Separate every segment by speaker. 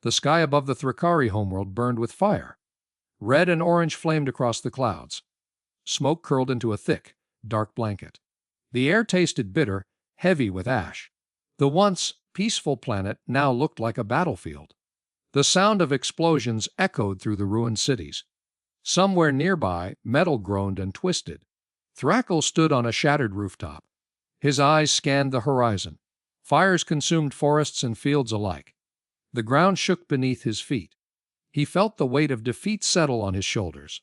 Speaker 1: The sky above the Thrakari homeworld burned with fire. Red and orange flamed across the clouds. Smoke curled into a thick, dark blanket. The air tasted bitter, heavy with ash. The once peaceful planet now looked like a battlefield. The sound of explosions echoed through the ruined cities. Somewhere nearby, metal groaned and twisted. Thrakgul stood on a shattered rooftop. His eyes scanned the horizon. Fires consumed forests and fields alike. The ground shook beneath his feet. He felt the weight of defeat settle on his shoulders.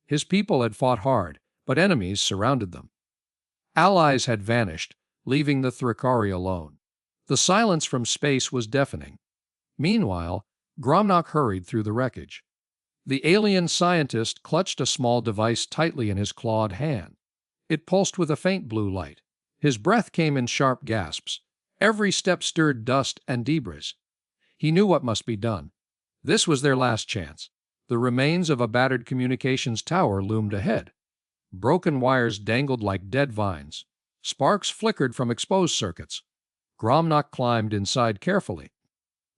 Speaker 1: His people had fought hard, but enemies surrounded them. Allies had vanished, leaving the Thrakari alone. The silence from space was deafening. Meanwhile, Gromnak hurried through the wreckage. The alien scientist clutched a small device tightly in his clawed hand. It pulsed with a faint blue light. His breath came in sharp gasps. Every step stirred dust and debris. He knew what must be done. This was their last chance. The remains of a battered communications tower loomed ahead. Broken wires dangled like dead vines. Sparks flickered from exposed circuits. Gromnak climbed inside carefully.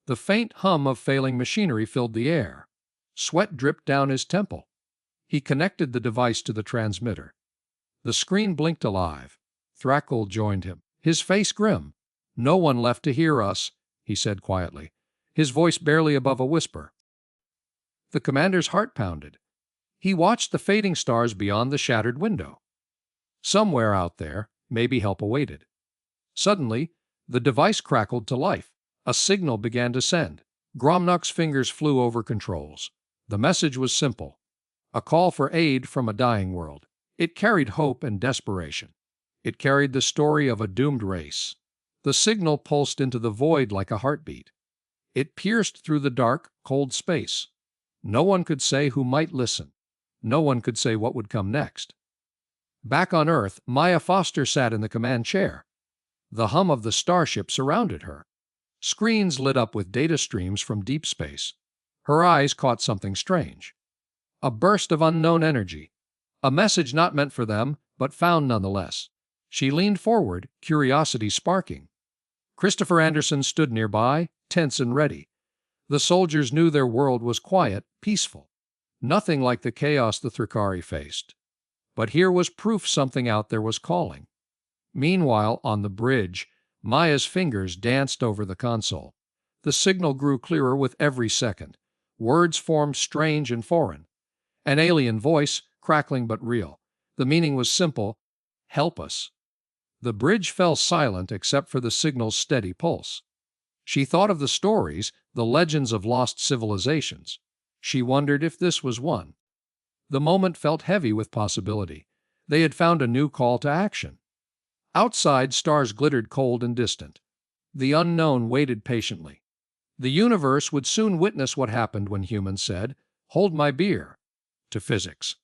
Speaker 1: The faint hum of failing machinery filled the air. Sweat dripped down his temple. He connected the device to the transmitter. The screen blinked alive. Thrakgul joined him, his face grim. "No one left to hear us," he said quietly, his voice barely above a whisper. The commander's heart pounded. He watched the fading stars beyond the shattered window. Somewhere out there, maybe help awaited. Suddenly, the device crackled to life. A signal began to send. Gromnak's fingers flew over controls. The message was simple. A call for aid from a dying world. It carried hope and desperation. It carried the story of a doomed race. The signal pulsed into the void like a heartbeat. It pierced through the dark, cold space. No one could say who might listen. No one could say what would come next. Back on Earth, Maya Foster sat in the command chair. The hum of the starship surrounded her. Screens lit up with data streams from deep space. Her eyes caught something strange. A burst of unknown energy. A message not meant for them, but found nonetheless. She leaned forward, curiosity sparking. Christopher Anderson stood nearby, tense and ready. The soldiers knew their world was quiet, peaceful. Nothing like the chaos the Thrakari faced. But here was proof something out there was calling. Meanwhile, on the bridge, Maya's fingers danced over the console. The signal grew clearer with every second. Words formed strange and foreign. An alien voice, crackling but real. The meaning was simple: help us. The bridge fell silent except for the signal's steady pulse. She thought of the stories, the legends of lost civilizations. She wondered if this was one. The moment felt heavy with possibility. They had found a new call to action. Outside, stars glittered cold and distant. The unknown waited patiently. The universe would soon witness what happened when humans said, "Hold my beer," to physics.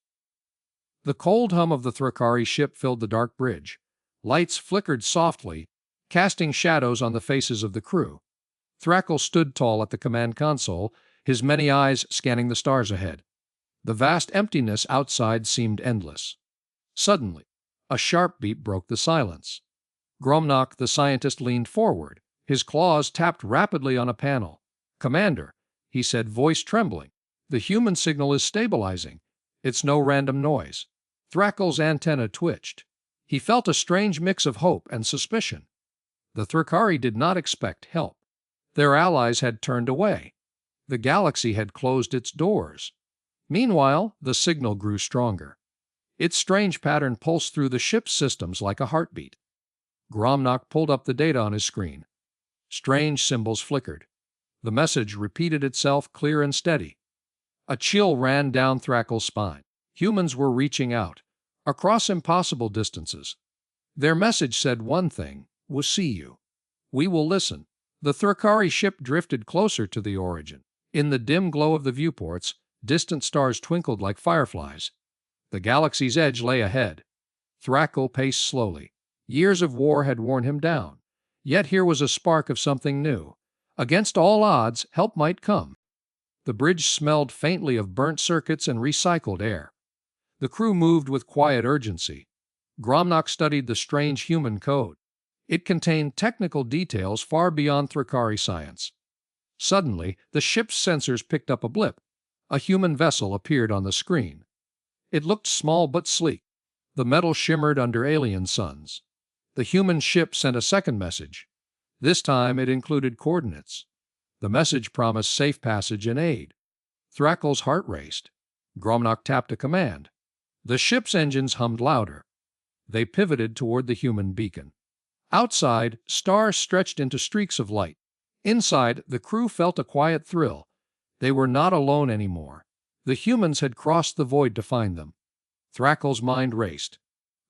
Speaker 1: The cold hum of the Thrakari ship filled the dark bridge. Lights flickered softly, casting shadows on the faces of the crew. Thrakgul stood tall at the command console, his many eyes scanning the stars ahead. The vast emptiness outside seemed endless. Suddenly, a sharp beep broke the silence. Gromnak, the scientist, leaned forward. His claws tapped rapidly on a panel. "Commander," he said, voice trembling, "the human signal is stabilizing. It's no random noise." Thrakgul's antenna twitched. He felt a strange mix of hope and suspicion. The Thrakari did not expect help. Their allies had turned away. The galaxy had closed its doors. Meanwhile, the signal grew stronger. Its strange pattern pulsed through the ship's systems like a heartbeat. Gromnak pulled up the data on his screen. Strange symbols flickered. The message repeated itself, clear and steady. A chill ran down Thrakgul's spine. Humans were reaching out, across impossible distances. Their message said one thing: "We'll see you. We will listen." The Thrakari ship drifted closer to the origin. In the dim glow of the viewports, distant stars twinkled like fireflies. The galaxy's edge lay ahead. Thrakgul paced slowly. Years of war had worn him down. Yet here was a spark of something new. Against all odds, help might come. The bridge smelled faintly of burnt circuits and recycled air. The crew moved with quiet urgency. Gromnak studied the strange human code. It contained technical details far beyond Thrakari science. Suddenly, the ship's sensors picked up a blip. A human vessel appeared on the screen. It looked small but sleek. The metal shimmered under alien suns. The human ship sent a second message. This time it included coordinates. The message promised safe passage and aid. Thrakgul's heart raced. Gromnak tapped a command. The ship's engines hummed louder. They pivoted toward the human beacon. Outside, stars stretched into streaks of light. Inside, the crew felt a quiet thrill. They were not alone anymore. The humans had crossed the void to find them. Thrakgul's mind raced.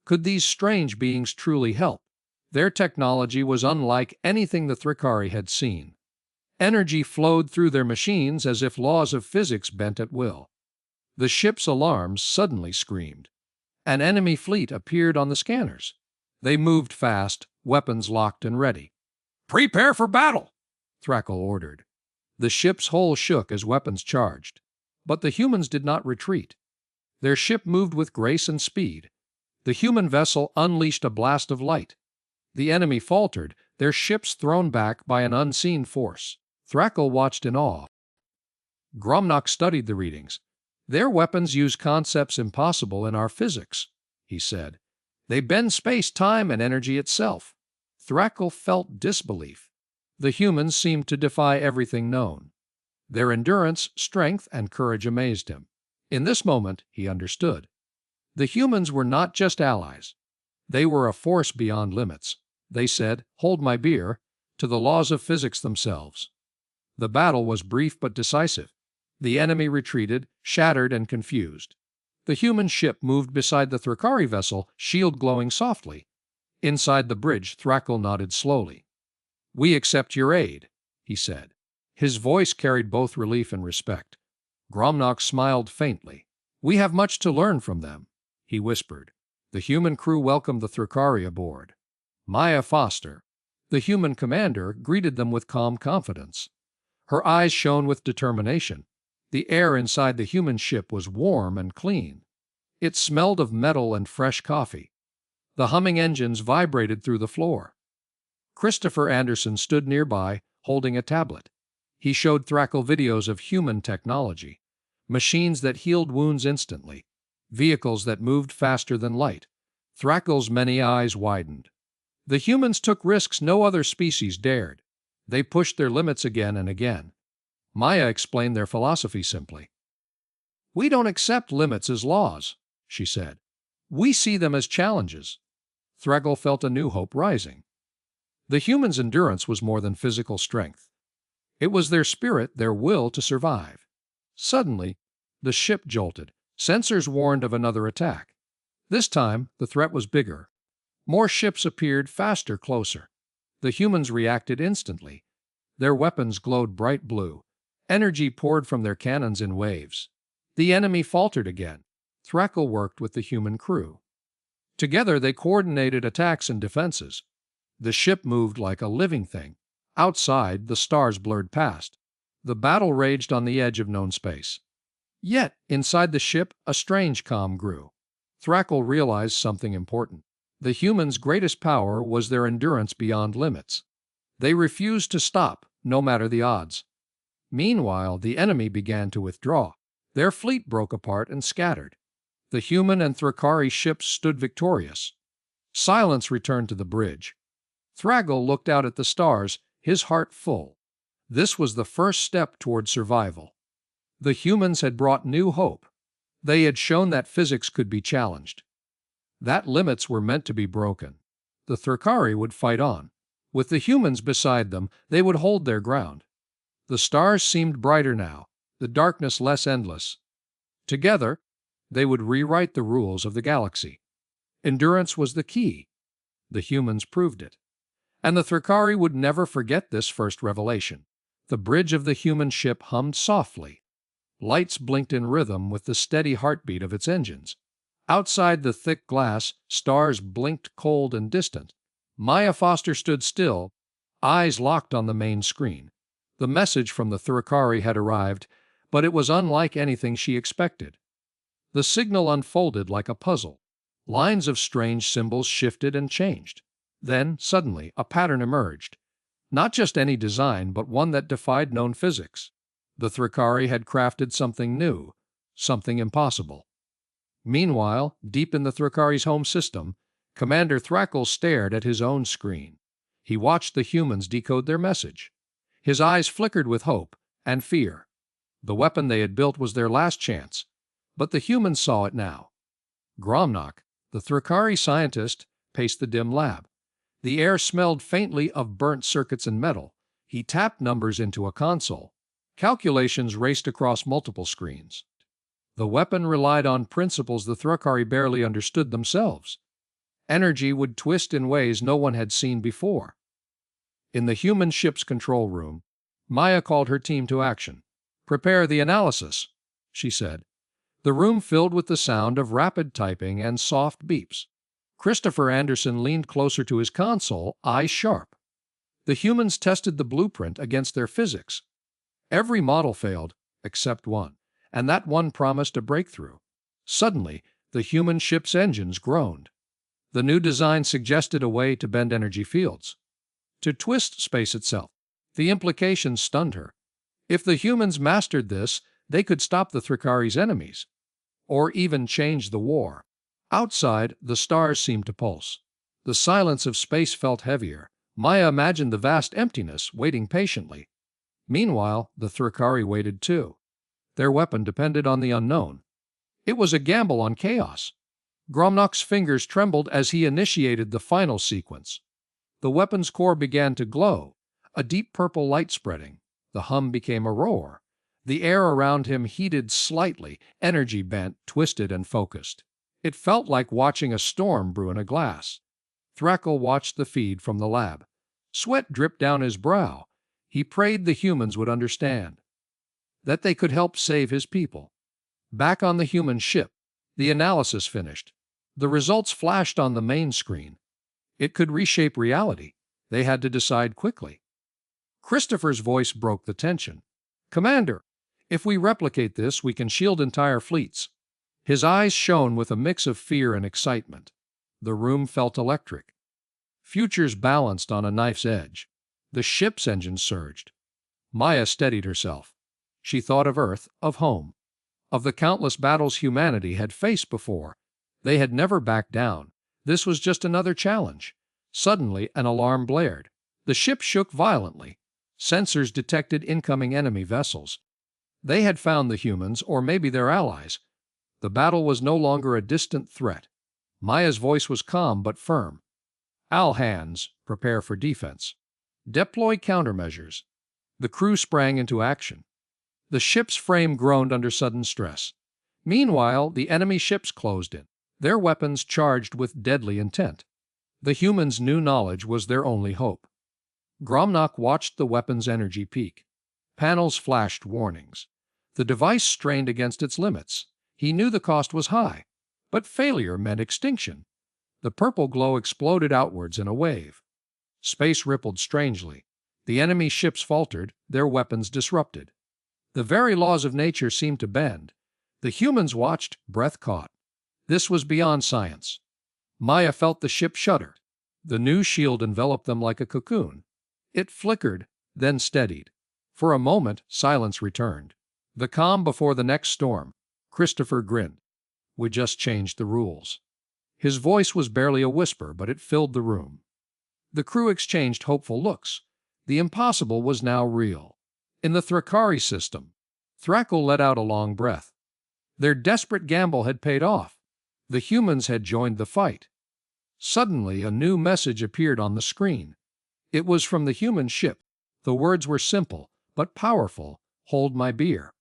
Speaker 1: Could these strange beings truly help? Their technology was unlike anything the Thrakari had seen. Energy flowed through their machines as if laws of physics bent at will. The ship's alarms suddenly screamed. An enemy fleet appeared on the scanners. They moved fast, weapons locked and ready. "Prepare for battle!" Thrakgul ordered. The ship's hull shook as weapons charged. But the humans did not retreat. Their ship moved with grace and speed. The human vessel unleashed a blast of light. The enemy faltered, their ships thrown back by an unseen force. Thrakgul watched in awe. Gromnak studied the readings. "Their weapons use concepts impossible in our physics," he said. "They bend space, time, and energy itself." Thrakgul felt disbelief. The humans seemed to defy everything known. Their endurance, strength, and courage amazed him. In this moment, he understood. The humans were not just allies. They were a force beyond limits. They said, "Hold my beer," to the laws of physics themselves. The battle was brief but decisive. The enemy retreated, shattered and confused. The human ship moved beside the Thrakari vessel, shield glowing softly. Inside the bridge, Thrakgul nodded slowly. "We accept your aid," he said. His voice carried both relief and respect. Gromnak smiled faintly. "We have much to learn from them," he whispered. The human crew welcomed the Thrakari aboard. Maya Foster, the human commander, greeted them with calm confidence. Her eyes shone with determination. The air inside the human ship was warm and clean. It smelled of metal and fresh coffee. The humming engines vibrated through the floor. Christopher Anderson stood nearby, holding a tablet. He showed Thrakgul videos of human technology, machines that healed wounds instantly, vehicles that moved faster than light. Thrakgul's many eyes widened. The humans took risks no other species dared. They pushed their limits again and again. Maya explained their philosophy simply. "We don't accept limits as laws," she said. "We see them as challenges." Thrakgul felt a new hope rising. The humans' endurance was more than physical strength. It was their spirit, their will to survive. Suddenly, the ship jolted. Sensors warned of another attack. This time, the threat was bigger. More ships appeared, faster, closer. The humans reacted instantly. Their weapons glowed bright blue. Energy poured from their cannons in waves. The enemy faltered again. Thrakgul worked with the human crew. Together, they coordinated attacks and defenses. The ship moved like a living thing. Outside, the stars blurred past. The battle raged on the edge of known space. Yet, inside the ship, a strange calm grew. Thrakgul realized something important. The humans' greatest power was their endurance beyond limits. They refused to stop, no matter the odds. Meanwhile, the enemy began to withdraw. Their fleet broke apart and scattered. The human and Thrakari ships stood victorious. Silence returned to the bridge. Thrakgul looked out at the stars, his heart full. This was the first step toward survival. The humans had brought new hope. They had shown that physics could be challenged, that limits were meant to be broken. The Thrakari would fight on. With the humans beside them, they would hold their ground. The stars seemed brighter now, the darkness less endless. Together, they would rewrite the rules of the galaxy. Endurance was the key. The humans proved it. And the Thrakari would never forget this first revelation. The bridge of the human ship hummed softly. Lights blinked in rhythm with the steady heartbeat of its engines. Outside the thick glass, stars blinked cold and distant. Maya Foster stood still, eyes locked on the main screen. The message from the Thrakari had arrived, but it was unlike anything she expected. The signal unfolded like a puzzle. Lines of strange symbols shifted and changed. Then, suddenly, a pattern emerged. Not just any design, but one that defied known physics. The Thrakari had crafted something new, something impossible. Meanwhile, deep in the Thrakari's home system, Commander Thrakgul stared at his own screen. He watched the humans decode their message. His eyes flickered with hope and fear. The weapon they had built was their last chance, but the humans saw it now. Gromnak, the Thrakari scientist, paced the dim lab. The air smelled faintly of burnt circuits and metal. He tapped numbers into a console. Calculations raced across multiple screens. The weapon relied on principles the Thrakari barely understood themselves. Energy would twist in ways no one had seen before. In the human ship's control room, Maya called her team to action. "Prepare the analysis," she said. The room filled with the sound of rapid typing and soft beeps. Christopher Anderson leaned closer to his console, eyes sharp. The humans tested the blueprint against their physics. Every model failed, except one, and that one promised a breakthrough. Suddenly, the human ship's engines groaned. The new design suggested a way to bend energy fields, to twist space itself. The implications stunned her. If the humans mastered this, they could stop the Thrakari's enemies, or even change the war. Outside, the stars seemed to pulse. The silence of space felt heavier. Maya imagined the vast emptiness, waiting patiently. Meanwhile, the Thrakari waited too. Their weapon depended on the unknown. It was a gamble on chaos. Gromnak's fingers trembled as he initiated the final sequence. The weapon's core began to glow, a deep purple light spreading. The hum became a roar. The air around him heated slightly, energy bent, twisted, and focused. It felt like watching a storm brew in a glass. Thrakgul watched the feed from the lab. Sweat dripped down his brow. He prayed the humans would understand, that they could help save his people. Back on the human ship, the analysis finished. The results flashed on the main screen. It could reshape reality. They had to decide quickly. Christopher's voice broke the tension. "Commander, if we replicate this, we can shield entire fleets." His eyes shone with a mix of fear and excitement. The room felt electric. Futures balanced on a knife's edge. The ship's engine surged. Maya steadied herself. She thought of Earth, of home, of the countless battles humanity had faced before. They had never backed down. This was just another challenge. Suddenly, an alarm blared. The ship shook violently. Sensors detected incoming enemy vessels. They had found the humans, or maybe their allies. The battle was no longer a distant threat. Maya's voice was calm but firm. "All hands, prepare for defense. Deploy countermeasures." The crew sprang into action. The ship's frame groaned under sudden stress. Meanwhile, the enemy ships closed in, their weapons charged with deadly intent. The humans' new knowledge was their only hope. Gromnak watched the weapon's energy peak. Panels flashed warnings. The device strained against its limits. He knew the cost was high, but failure meant extinction. The purple glow exploded outwards in a wave. Space rippled strangely. The enemy ships faltered, their weapons disrupted. The very laws of nature seemed to bend. The humans watched, breath caught. This was beyond science. Maya felt the ship shudder. The new shield enveloped them like a cocoon. It flickered, then steadied. For a moment, silence returned. The calm before the next storm. Christopher grinned. "We just changed the rules." His voice was barely a whisper, but it filled the room. The crew exchanged hopeful looks. The impossible was now real. In the Thrakari system, Thrakgul let out a long breath. Their desperate gamble had paid off. The humans had joined the fight. Suddenly, a new message appeared on the screen. It was from the human ship. The words were simple, but powerful. "Hold my beer."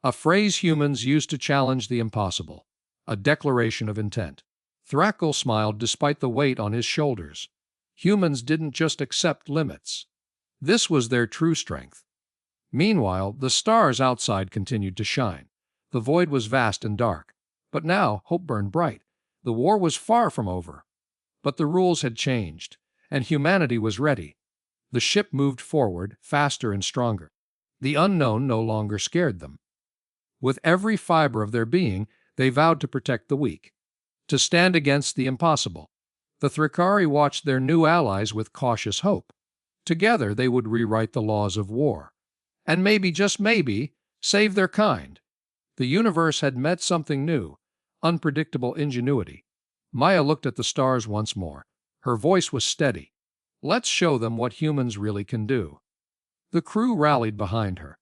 Speaker 1: A phrase humans used to challenge the impossible. A declaration of intent. Thrakgul smiled despite the weight on his shoulders. Humans didn't just accept limits. This was their true strength. Meanwhile, the stars outside continued to shine. The void was vast and dark. But now, hope burned bright. The war was far from over. But the rules had changed, and humanity was ready. The ship moved forward, faster and stronger. The unknown no longer scared them. With every fiber of their being, they vowed to protect the weak, to stand against the impossible. The Thrakari watched their new allies with cautious hope. Together they would rewrite the laws of war. And maybe, just maybe, save their kind. The universe had met something new, unpredictable ingenuity. Maya looked at the stars once more. Her voice was steady. Let's show them what humans really can do. The crew rallied behind her.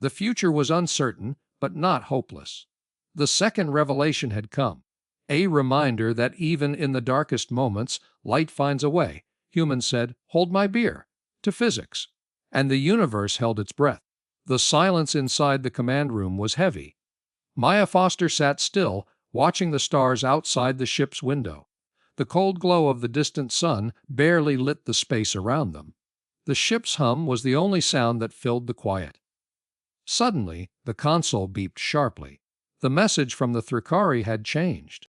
Speaker 1: The future was uncertain, but not hopeless. The second revelation had come. A reminder that even in the darkest moments, light finds a way. Humans said, "Hold my beer," to physics. And the universe held its breath. The silence inside the command room was heavy. Maya Foster sat still, watching the stars outside the ship's window. The cold glow of the distant sun barely lit the space around them. The ship's hum was the only sound that filled the quiet. Suddenly, the console beeped sharply. The message from the Thrakari had changed.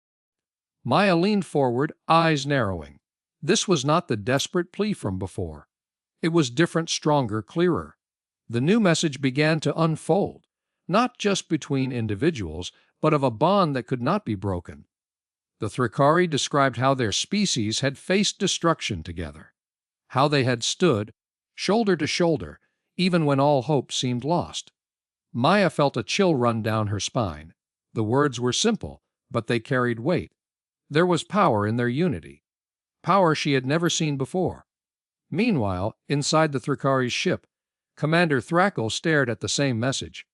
Speaker 1: Maya leaned forward, eyes narrowing. This was not the desperate plea from before. It was different, stronger, clearer. The new message began to unfold, not just between individuals, but of a bond that could not be broken. The Thrakari described how their species had faced destruction together, how they had stood, shoulder to shoulder, even when all hope seemed lost. Maya felt a chill run down her spine. The words were simple, but they carried weight. There was power in their unity, power she had never seen before. Meanwhile, inside the Thrakari's ship, Commander Thrakgul stared at the same message.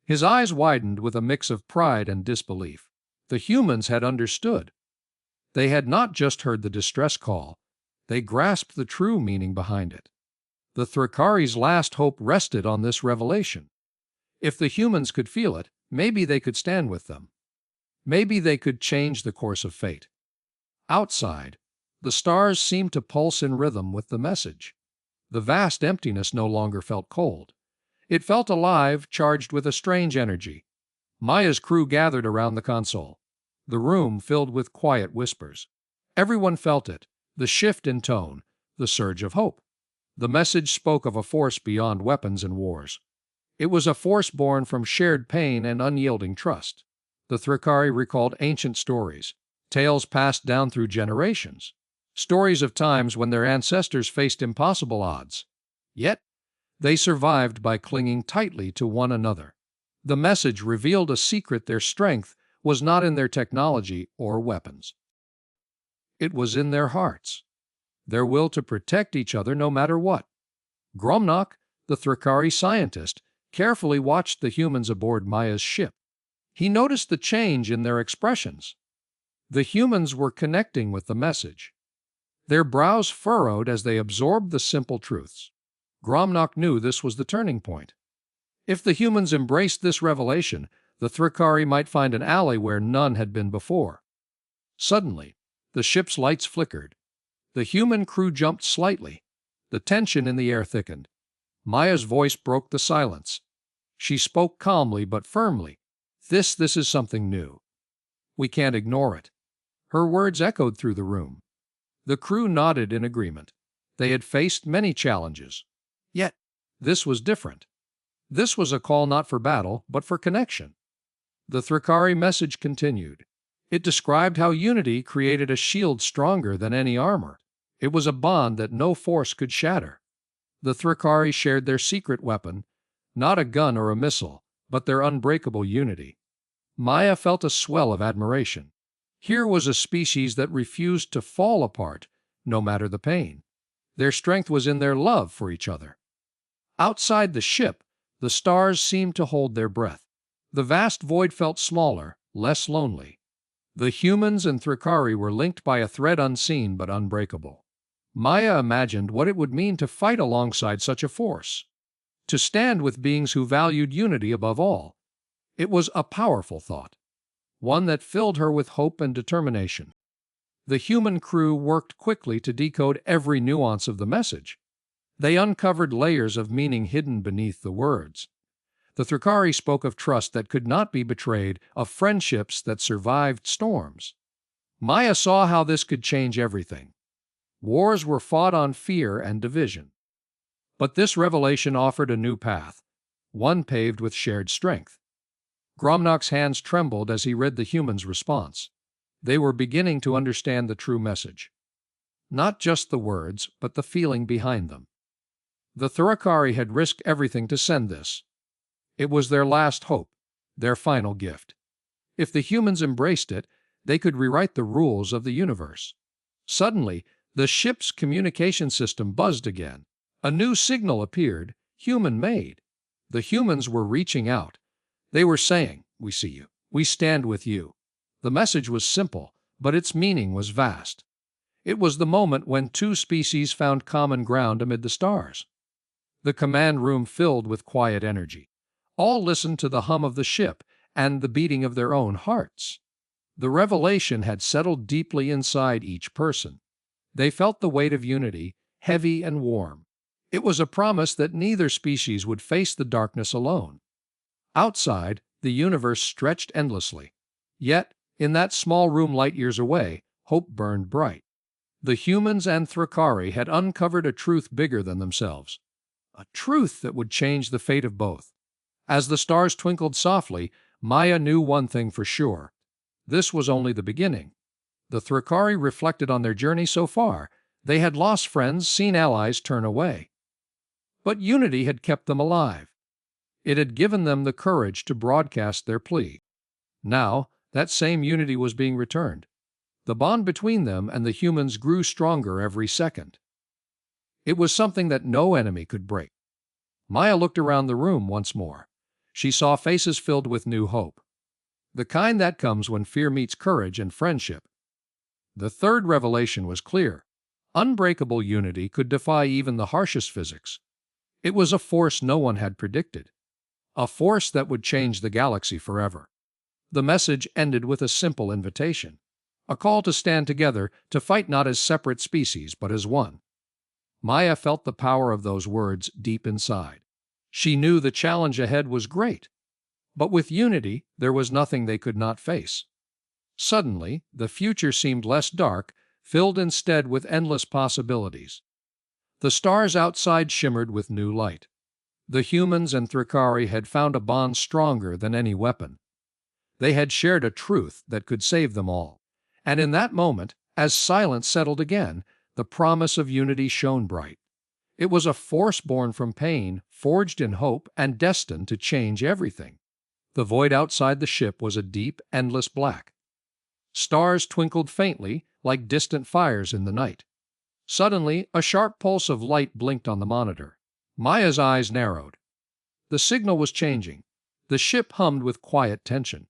Speaker 1: His eyes widened with a mix of pride and disbelief. The humans had understood. They had not just heard the distress call. They grasped the true meaning behind it. The Thrakari's last hope rested on this revelation. If the humans could feel it, maybe they could stand with them. Maybe they could change the course of fate. Outside, the stars seemed to pulse in rhythm with the message. The vast emptiness no longer felt cold. It felt alive, charged with a strange energy. Maya's crew gathered around the console. The room filled with quiet whispers. Everyone felt it, the shift in tone, the surge of hope. The message spoke of a force beyond weapons and wars. It was a force born from shared pain and unyielding trust. The Thrakari recalled ancient stories, tales passed down through generations, stories of times when their ancestors faced impossible odds. Yet, they survived by clinging tightly to one another. The message revealed a secret: their strength was not in their technology or weapons. It was in their hearts, their will to protect each other no matter what. Gromnak, the Thrakari scientist, carefully watched the humans aboard Maya's ship. He noticed the change in their expressions. The humans were connecting with the message. Their brows furrowed as they absorbed the simple truths. Gromnak knew this was the turning point. If the humans embraced this revelation, the Thrakari might find an ally where none had been before. Suddenly, the ship's lights flickered. The human crew jumped slightly. The tension in the air thickened. Maya's voice broke the silence. She spoke calmly but firmly. This is something new. We can't ignore it." Her words echoed through the room. The crew nodded in agreement. They had faced many challenges. Yet, this was different. This was a call not for battle, but for connection. The Thrakari message continued. It described how unity created a shield stronger than any armor. It was a bond that no force could shatter. The Thrakari shared their secret weapon, not a gun or a missile, but their unbreakable unity. Maya felt a swell of admiration. Here was a species that refused to fall apart, no matter the pain. Their strength was in their love for each other. Outside the ship, the stars seemed to hold their breath. The vast void felt smaller, less lonely. The humans and Thrakari were linked by a thread unseen but unbreakable. Maya imagined what it would mean to fight alongside such a force, to stand with beings who valued unity above all. It was a powerful thought, one that filled her with hope and determination. The human crew worked quickly to decode every nuance of the message. They uncovered layers of meaning hidden beneath the words. The Thrakari spoke of trust that could not be betrayed, of friendships that survived storms. Maya saw how this could change everything. Wars were fought on fear and division. But this revelation offered a new path, one paved with shared strength. Gromnak's hands trembled as he read the humans' response. They were beginning to understand the true message. Not just the words, but the feeling behind them. The Thrakari had risked everything to send this. It was their last hope, their final gift. If the humans embraced it, they could rewrite the rules of the universe. Suddenly, the ship's communication system buzzed again. A new signal appeared, human-made. The humans were reaching out. They were saying, "We see you. We stand with you." The message was simple, but its meaning was vast. It was the moment when two species found common ground amid the stars. The command room filled with quiet energy. All listened to the hum of the ship and the beating of their own hearts. The revelation had settled deeply inside each person. They felt the weight of unity, heavy and warm. It was a promise that neither species would face the darkness alone. Outside, the universe stretched endlessly. Yet, in that small room light years away, hope burned bright. The humans and Thrakari had uncovered a truth bigger than themselves. A truth that would change the fate of both. As the stars twinkled softly, Maya knew one thing for sure. This was only the beginning. The Thrakari reflected on their journey so far. They had lost friends, seen allies turn away. But unity had kept them alive. It had given them the courage to broadcast their plea. Now, that same unity was being returned. The bond between them and the humans grew stronger every second. It was something that no enemy could break. Maya looked around the room once more. She saw faces filled with new hope. The kind that comes when fear meets courage and friendship. The third revelation was clear. Unbreakable unity could defy even the harshest physics. It was a force no one had predicted. A force that would change the galaxy forever. The message ended with a simple invitation. A call to stand together, to fight not as separate species, but as one. Maya felt the power of those words deep inside. She knew the challenge ahead was great. But with unity, there was nothing they could not face. Suddenly, the future seemed less dark, filled instead with endless possibilities. The stars outside shimmered with new light. The humans and Thrakari had found a bond stronger than any weapon. They had shared a truth that could save them all. And in that moment, as silence settled again, the promise of unity shone bright. It was a force born from pain, forged in hope, and destined to change everything. The void outside the ship was a deep, endless black. Stars twinkled faintly, like distant fires in the night. Suddenly, a sharp pulse of light blinked on the monitor. Maya's eyes narrowed. The signal was changing. The ship hummed with quiet tension.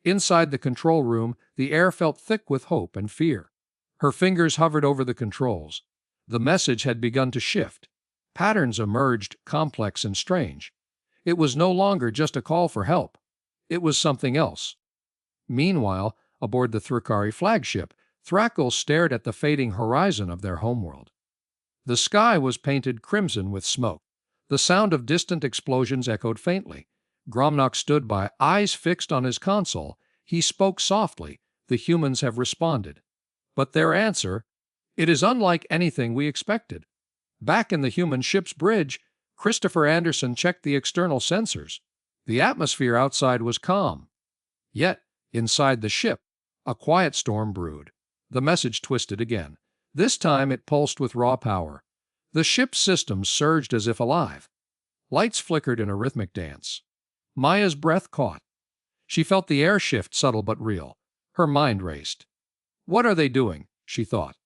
Speaker 1: Inside the control room, the air felt thick with hope and fear. Her fingers hovered over the controls. The message had begun to shift. Patterns emerged, complex and strange. It was no longer just a call for help. It was something else. Meanwhile, aboard the Thrakari flagship, Thrakgul stared at the fading horizon of their homeworld. The sky was painted crimson with smoke. The sound of distant explosions echoed faintly. Gromnak stood by, eyes fixed on his console. He spoke softly. "The humans have responded. But their answer, it is unlike anything we expected." Back in the human ship's bridge, Christopher Anderson checked the external sensors. The atmosphere outside was calm. Yet, inside the ship, a quiet storm brewed. The message twisted again. This time it pulsed with raw power. The ship's systems surged as if alive. Lights flickered in a rhythmic dance. Maya's breath caught. She felt the air shift, subtle but real. Her mind raced. What are they doing? She thought.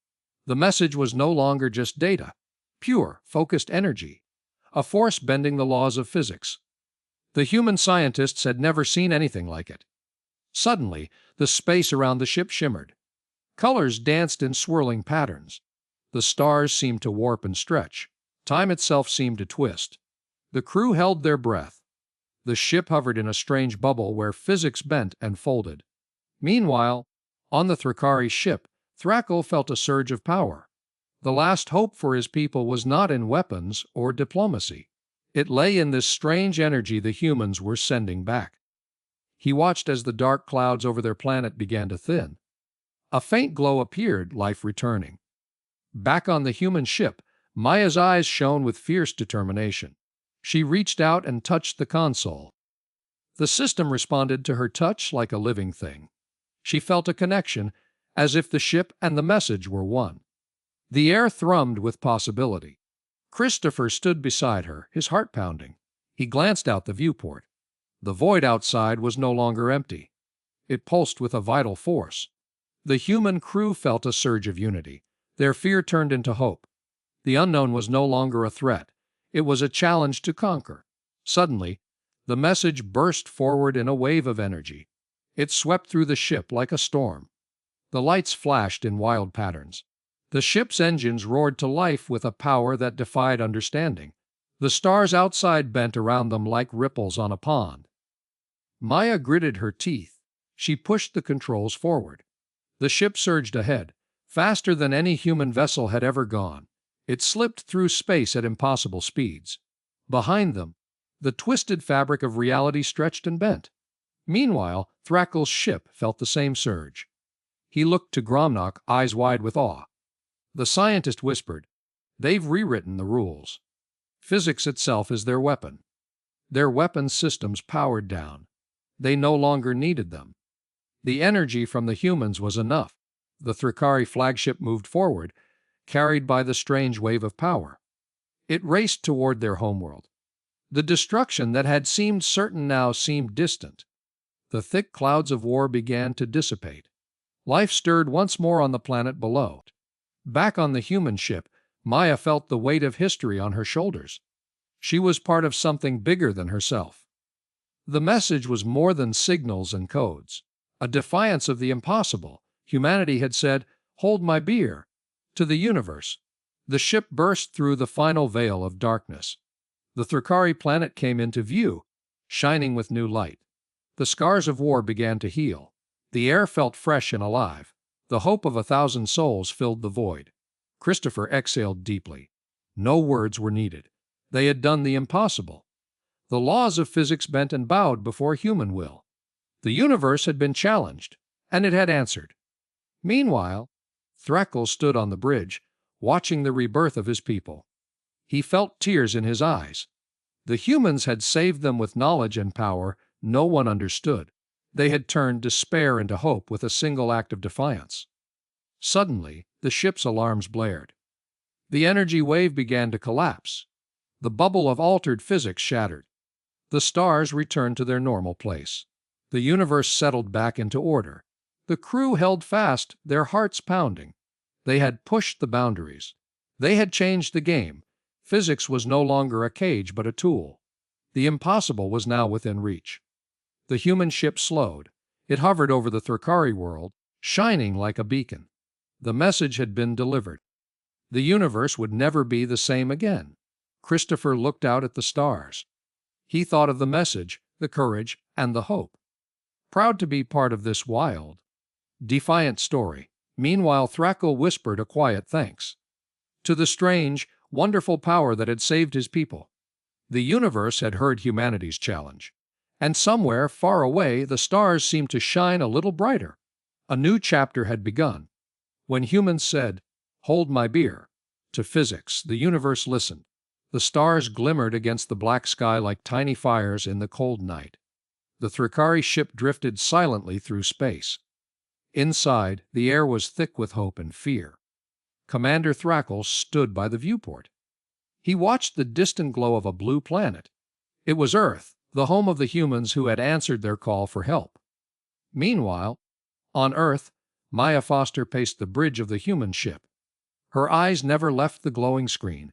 Speaker 1: The message was no longer just data. Pure, focused energy. A force bending the laws of physics. The human scientists had never seen anything like it. Suddenly, the space around the ship shimmered. Colors danced in swirling patterns. The stars seemed to warp and stretch. Time itself seemed to twist. The crew held their breath. The ship hovered in a strange bubble where physics bent and folded. Meanwhile, on the Thrakari ship, Thrakgul felt a surge of power. The last hope for his people was not in weapons or diplomacy. It lay in this strange energy the humans were sending back. He watched as the dark clouds over their planet began to thin. A faint glow appeared, life returning. Back on the human ship, Maya's eyes shone with fierce determination. She reached out and touched the console. The system responded to her touch like a living thing. She felt a connection, as if the ship and the message were one. The air thrummed with possibility. Christopher stood beside her, his heart pounding. He glanced out the viewport. The void outside was no longer empty. It pulsed with a vital force. The human crew felt a surge of unity. Their fear turned into hope. The unknown was no longer a threat. It was a challenge to conquer. Suddenly, the message burst forward in a wave of energy. It swept through the ship like a storm. The lights flashed in wild patterns. The ship's engines roared to life with a power that defied understanding. The stars outside bent around them like ripples on a pond. Maya gritted her teeth. She pushed the controls forward. The ship surged ahead, faster than any human vessel had ever gone. It slipped through space at impossible speeds. Behind them, the twisted fabric of reality stretched and bent. Meanwhile, Thrakgul's ship felt the same surge. He looked to Gromnak, eyes wide with awe. The scientist whispered, "They've rewritten the rules. Physics itself is their weapon." Their weapon systems powered down. They no longer needed them. The energy from the humans was enough. The Thrakari flagship moved forward, carried by the strange wave of power. It raced toward their homeworld. The destruction that had seemed certain now seemed distant. The thick clouds of war began to dissipate. Life stirred once more on the planet below. Back on the human ship, Maya felt the weight of history on her shoulders. She was part of something bigger than herself. The message was more than signals and codes. A defiance of the impossible. Humanity had said, "Hold my beer," to the universe. The ship burst through the final veil of darkness. The Thrakari planet came into view, shining with new light. The scars of war began to heal. The air felt fresh and alive. The hope of 1,000 souls filled the void. Christopher exhaled deeply. No words were needed. They had done the impossible. The laws of physics bent and bowed before human will. The universe had been challenged, and it had answered. Meanwhile, Thrakgul stood on the bridge, watching the rebirth of his people. He felt tears in his eyes. The humans had saved them with knowledge and power no one understood. They had turned despair into hope with a single act of defiance. Suddenly, the ship's alarms blared. The energy wave began to collapse. The bubble of altered physics shattered. The stars returned to their normal place. The universe settled back into order. The crew held fast, their hearts pounding. They had pushed the boundaries. They had changed the game. Physics was no longer a cage but a tool. The impossible was now within reach. The human ship slowed. It hovered over the Thrakari world, shining like a beacon. The message had been delivered. The universe would never be the same again. Christopher looked out at the stars. He thought of the message, the courage, and the hope. Proud to be part of this wild, defiant story. Meanwhile, Thrakgul whispered a quiet thanks to the strange, wonderful power that had saved his people. The universe had heard humanity's challenge, and somewhere far away the stars seemed to shine a little brighter. A new chapter had begun. When humans said, "Hold my beer," to physics, the universe listened. The stars glimmered against the black sky like tiny fires in the cold night. The Thrakari ship drifted silently through space. Inside, the air was thick with hope and fear. Commander Thrakgul stood by the viewport. He watched the distant glow of a blue planet. It was Earth, the home of the humans who had answered their call for help. Meanwhile, on Earth, Maya Foster paced the bridge of the human ship. Her eyes never left the glowing screen.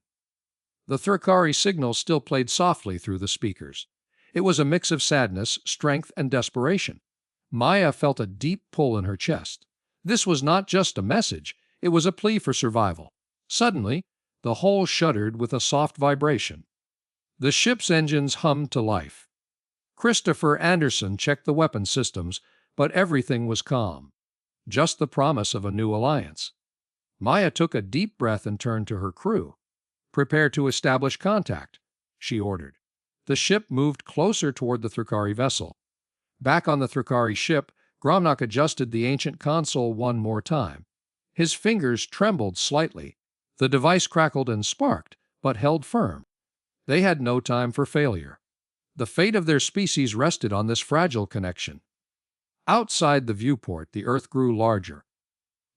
Speaker 1: The Thrakari signal still played softly through the speakers. It was a mix of sadness, strength, and desperation. Maya felt a deep pull in her chest. This was not just a message, it was a plea for survival. Suddenly, the hull shuddered with a soft vibration. The ship's engines hummed to life. Christopher Anderson checked the weapon systems, but everything was calm. Just the promise of a new alliance. Maya took a deep breath and turned to her crew. "Prepare to establish contact," she ordered. The ship moved closer toward the Thrakari vessel. Back on the Thrakari ship, Gromnak adjusted the ancient console one more time. His fingers trembled slightly. The device crackled and sparked, but held firm. They had no time for failure. The fate of their species rested on this fragile connection. Outside the viewport, the Earth grew larger.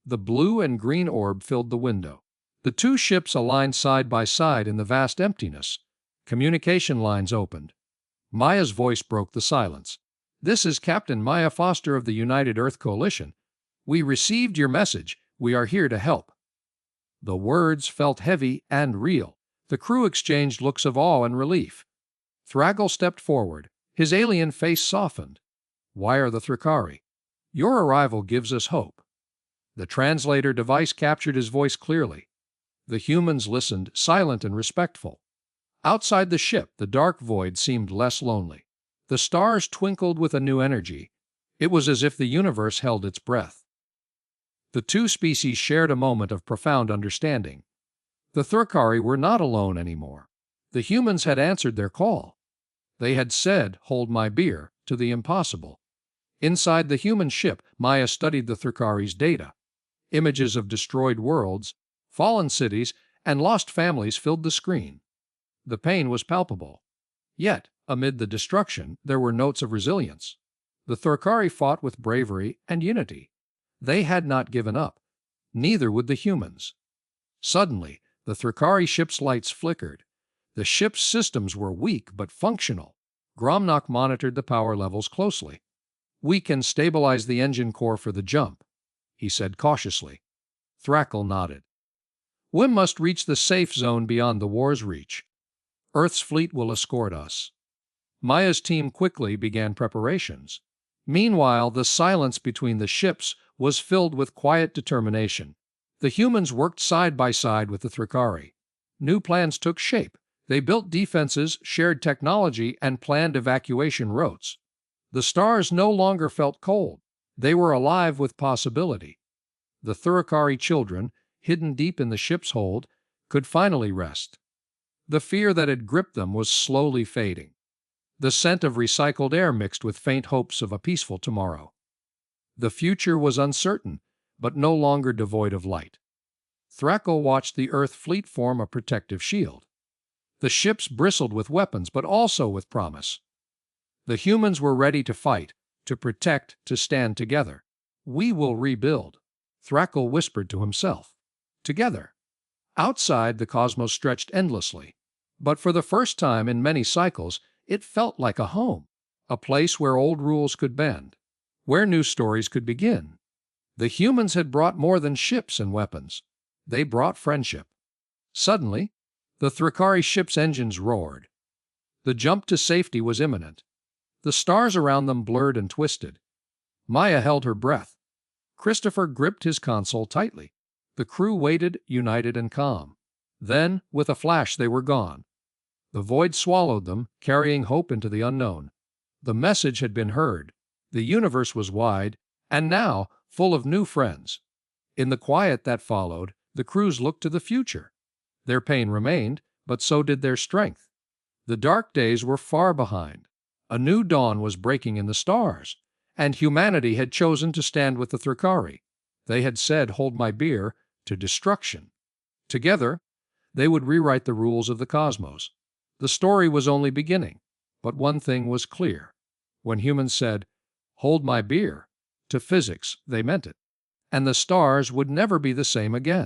Speaker 1: The blue and green orb filled the window. The two ships aligned side by side in the vast emptiness. Communication lines opened. Maya's voice broke the silence. "This is Captain Maya Foster of the United Earth Coalition. We received your message. We are here to help." The words felt heavy and real. The crew exchanged looks of awe and relief. Thrakgul stepped forward. His alien face softened. "Why are the Thrakari? Your arrival gives us hope." The translator device captured his voice clearly. The humans listened, silent and respectful. Outside the ship, the dark void seemed less lonely. The stars twinkled with a new energy. It was as if the universe held its breath. The two species shared a moment of profound understanding. The Thrakari were not alone anymore. The humans had answered their call. They had said, "Hold my beer," to the impossible. Inside the human ship, Maya studied the Thrakari's data. Images of destroyed worlds, fallen cities, and lost families filled the screen. The pain was palpable. Yet, amid the destruction, there were notes of resilience. The Thrakari fought with bravery and unity. They had not given up. Neither would the humans. Suddenly, the Thrakari ship's lights flickered. The ship's systems were weak but functional. Gromnak monitored the power levels closely. "We can stabilize the engine core for the jump," he said cautiously. Thrakgul nodded. "We must reach the safe zone beyond the war's reach. Earth's fleet will escort us." Maya's team quickly began preparations. Meanwhile, the silence between the ships was filled with quiet determination. The humans worked side by side with the Thrakari. New plans took shape. They built defenses, shared technology, and planned evacuation routes. The stars no longer felt cold. They were alive with possibility. The Thrakari children, hidden deep in the ship's hold, could finally rest. The fear that had gripped them was slowly fading. The scent of recycled air mixed with faint hopes of a peaceful tomorrow. The future was uncertain, but no longer devoid of light. Thrakgul watched the Earth fleet form a protective shield. The ships bristled with weapons, but also with promise. The humans were ready to fight, to protect, to stand together. "We will rebuild," Thrakgul whispered to himself. Together. Outside, the cosmos stretched endlessly. But for the first time in many cycles, it felt like a home, a place where old rules could bend, where new stories could begin. The humans had brought more than ships and weapons. They brought friendship. Suddenly, the Thrakari ship's engines roared. The jump to safety was imminent. The stars around them blurred and twisted. Maya held her breath. Christopher gripped his console tightly. The crew waited, united and calm. Then, with a flash, they were gone. The void swallowed them, carrying hope into the unknown. The message had been heard. The universe was wide, and now full of new friends. In the quiet that followed, the crews looked to the future. Their pain remained, but so did their strength. The dark days were far behind. A new dawn was breaking in the stars, and humanity had chosen to stand with the Thrakari. They had said, "Hold my beer," to destruction. Together, they would rewrite the rules of the cosmos. The story was only beginning, but one thing was clear. When humans said, "Hold my beer," to physics, they meant it. And the stars would never be the same again.